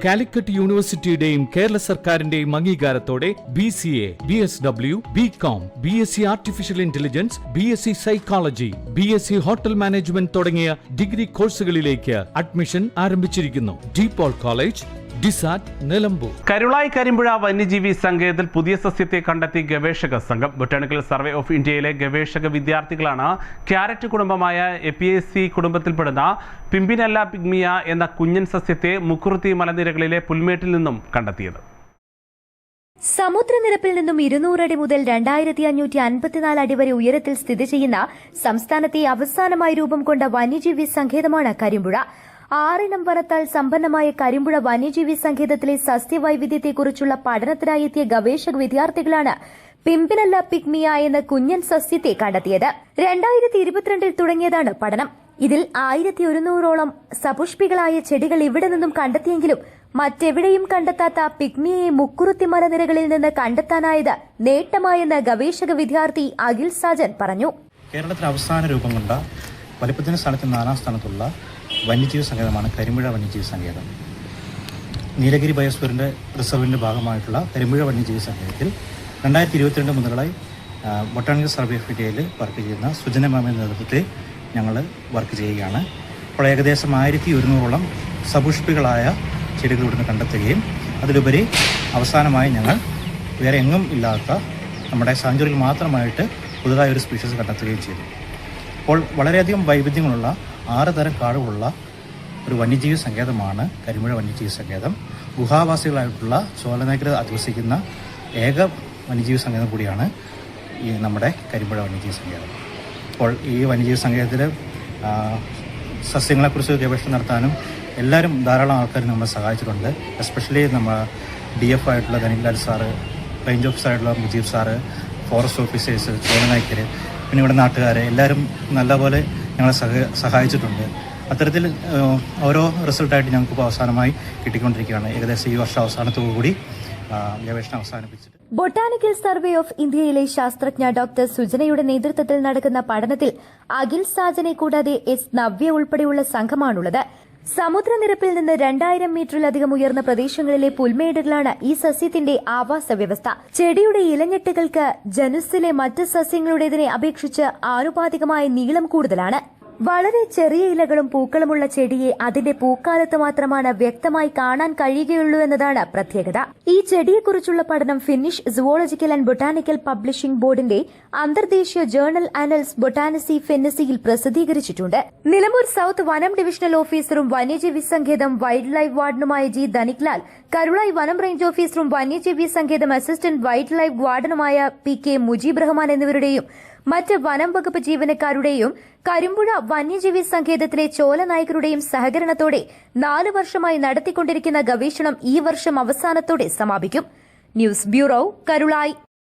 കാലിക്കറ്റ് യൂണിവേഴ്സിറ്റിയുടെയും കേരള സർക്കാരിന്റെയും അംഗീകാരത്തോടെ BCA, BSW, BCom, BSc artificial intelligence, BSc psychology, BSc hotel management തുടങ്ങിയ ഡിഗ്രി കോഴ്സുകളിലേക്ക് അഡ്മിഷൻ ആരംഭിച്ചിരിക്കുന്നു. DPOL കോളേജ്, ഡിസാറ്റ്, നിലമ്പൂർ. കരുളായി കരിമ്പുഴ വന്യജീവി സങ്കേതത്തിൽ പുതിയ സസ്യത്തെ കണ്ടെത്തി ഗവേഷക സംഘം. ബൊട്ടാണിക്കൽ സർവേ ഓഫ് ഇന്ത്യയിലെ ഗവേഷക വിദ്യാർത്ഥികളാണ് ക്യാരറ്റ് കുടുംബമായ എപ്പിയേസി കുടുംബത്തിൽപ്പെടുന്ന പിമ്പിനെല്ല പിഗ്മിയ എന്ന കുഞ്ഞൻ സസ്യത്തെ മുക്കുറുത്തി മലനിരകളിലെ പുൽമേട്ടിൽ നിന്നും കണ്ടെത്തിയത്. സമുദ്രനിരപ്പിൽ നിന്നും 200 അടി മുതൽ 2554 അടി വരെ ഉയരത്തിൽ സ്ഥിതി ചെയ്യുന്ന സംസ്ഥാനത്തെ അവസാനമായി രൂപം കൊണ്ട വന്യജീവി സങ്കേതമാണ് കരിമ്പുഴ. 6 ഇനം വനത്താൽ സമ്പന്നമായ കരിമ്പുഴ വന്യജീവി സങ്കേതത്തിലെ സസ്യവൈവിധ്യത്തെക്കുറിച്ചുള്ള പഠനത്തിനായി എത്തിയ ഗവേഷക വിദ്യാർത്ഥികളാണ് പിമ്പിനെല്ല പിഗ്മിയ എന്ന കുഞ്ഞൻ സസ്യത്തെ കണ്ടെത്തിയത്. 2022 തുടങ്ങിയതാണ് പഠനം. ഇതിൽ 1100ഓളം സപുഷ്പികളായ ചെടികൾ ഇവിടെ നിന്നും കണ്ടെത്തിയെങ്കിലും മറ്റെവിടെയും കണ്ടെത്താത്ത പിഗ്മിയയെ മുക്കുറുത്തി മലനിരകളിൽ നിന്ന് കണ്ടെത്താനായത് നേട്ടമായെന്ന് ഗവേഷക വിദ്യാർത്ഥി അഖിൽ സാജൻ പറഞ്ഞു. കേരളത്തിൽ അവസാന രൂപം കൊണ്ട വലിപ്പത്തിന് സ്ഥാനത്ത് 4ാം സ്ഥാനത്തുള്ള വന്യജീവി സങ്കേതമാണ് കരിമ്പുഴ വന്യജീവി സങ്കേതം. നീലഗിരി ബയോസ്ഫിയറിൻ്റെ റിസർവിൻ്റെ ഭാഗമായിട്ടുള്ള കരിമ്പുഴ വന്യജീവി സങ്കേതത്തിൽ 2022 മുതലായി ബൊട്ടാണിക്കൽ സർവേ ഓഫ് ഇന്ത്യയിൽ വർക്ക് ചെയ്യുന്ന സുജന മാമിൻ്റെ നേതൃത്വത്തിൽ ഞങ്ങൾ വർക്ക് ചെയ്യുകയാണ്. അപ്പോൾ ഏകദേശം 1100ഓളം സപുഷ്പികളായ ചെടികൾ ഇവിടുന്ന് കണ്ടെത്തുകയും അതിലുപരി അവസാനമായി ഞങ്ങൾ വേറെ എങ്ങും ഇല്ലാത്ത നമ്മുടെ സാഞ്ചുറിയിൽ മാത്രമായിട്ട് പുതുതായ ഒരു സ്പീഷീസ് കണ്ടെത്തുകയും ചെയ്തു. അപ്പോൾ വളരെയധികം വൈവിധ്യങ്ങളുള്ള 6 തരം കാടുകളുള്ള ഒരു വന്യജീവി സങ്കേതമാണ് കരിമ്പുഴ വന്യജീവി സങ്കേതം. ഗുഹാവാസികളായിട്ടുള്ള ചോലനായ്ക്കർ അധിവസിക്കുന്ന ഏക വന്യജീവി സങ്കേതം കൂടിയാണ് ഈ നമ്മുടെ കരിമ്പുഴ വന്യജീവി സങ്കേതം. അപ്പോൾ ഈ വന്യജീവി സങ്കേതത്തിൽ സസ്യങ്ങളെക്കുറിച്ച് ഗവേഷണം നടത്താനും എല്ലാവരും ധാരാളം ആൾക്കാർ നമ്മളെ സഹായിച്ചിട്ടുണ്ട്. എസ്പെഷ്യലി നമ്മൾ DF ആയിട്ടുള്ള ധനികലാൽ സാറ്, റേഞ്ച് ഓഫീസറായിട്ടുള്ള Mujeeb sir, forest officers, Cholanaikkar, പിന്നെ ഇവിടെ നാട്ടുകാരെ എല്ലാവരും നല്ലപോലെ ഞങ്ങളെ സഹായിച്ചിട്ടുണ്ട്. അത്തരത്തിൽ ഓരോ റിസൾട്ടായിട്ട് ഞങ്ങൾക്ക് അവസാനമായി കിട്ടിക്കൊണ്ടിരിക്കുകയാണ്. ഏകദേശം ഈ വർഷം അവസാനത്തോടുകൂടി ഗവേഷണം അവസാനിപ്പിച്ചിട്ട് ബൊട്ടാണിക്കൽ സർവേ ഓഫ് ഇന്ത്യയിലെ ശാസ്ത്രജ്ഞ ഡോക്ടർ സുജനയുടെ നേതൃത്വത്തിൽ നടക്കുന്ന പഠനത്തിൽ അഖിൽ സാജനെ കൂടാതെ S. നവ്യ ഉൾപ്പെടെയുള്ള സംഘമാണുള്ളത്. സമുദ്രനിരപ്പിൽ നിന്ന് 2000 മീറ്ററിലധികം ഉയർന്ന പ്രദേശങ്ങളിലെ പുൽമേടുകളാണ് ഈ സസ്യത്തിന്റെ ആവാസ വ്യവസ്ഥ. ചെടിയുടെ ഇലഞ്ഞെട്ടുകൾക്ക് ജനുസിലെ മറ്റ് സസ്യങ്ങളുടേതിനെ അപേക്ഷിച്ച് ആനുപാതികമായ നീളം കൂടുതലാണ്. വളരെ ചെറിയ ഇലകളും പൂക്കളുമുള്ള ചെടിയെ അതിന്റെ പൂക്കാലത്ത് മാത്രമാണ് വ്യക്തമായി കാണാൻ കഴിയുകയുള്ളൂ എന്നതാണ് പ്രത്യേകത. ഈ ചെടിയെക്കുറിച്ചുള്ള പഠനം Finnish zoological and botanical publishing ബോർഡിന്റെ അന്തർദേശീയ ജേർണൽ ആനൽസ് ബൊട്ടാനിസി ഫെന്നസിയിൽ പ്രസിദ്ധീകരിച്ചിട്ടുണ്ട്. നിലമ്പൂർ സൌത്ത് വനം ഡിവിഷണൽ ഓഫീസറും വന്യജീവി സങ്കേതം വൈൽഡ് ലൈഫ് വാർഡനുമായ G. ധനിക്ലാൽ, കരുളായി വനം റേഞ്ച് ഓഫീസറും വന്യജീവി സങ്കേതം അസിസ്റ്റന്റ് വൈൽഡ് ലൈഫ് വാർഡനുമായ P. K. മുജീബ് റഹ്മാൻ എന്നിവരുടെയും മറ്റ് വനം വകുപ്പ് ജീവനക്കാരുടെയും കരിമ്പുഴ വന്യജീവി സങ്കേതത്തിലെ ചോലനായ്ക്കരുടെയും സഹകരണത്തോടെ 4 വർഷമായി നടത്തിക്കൊണ്ടിരിക്കുന്ന ഗവേഷണം ഈ വർഷം അവസാനത്തോടെ സമാപിക്കും. News bureau, Karulai.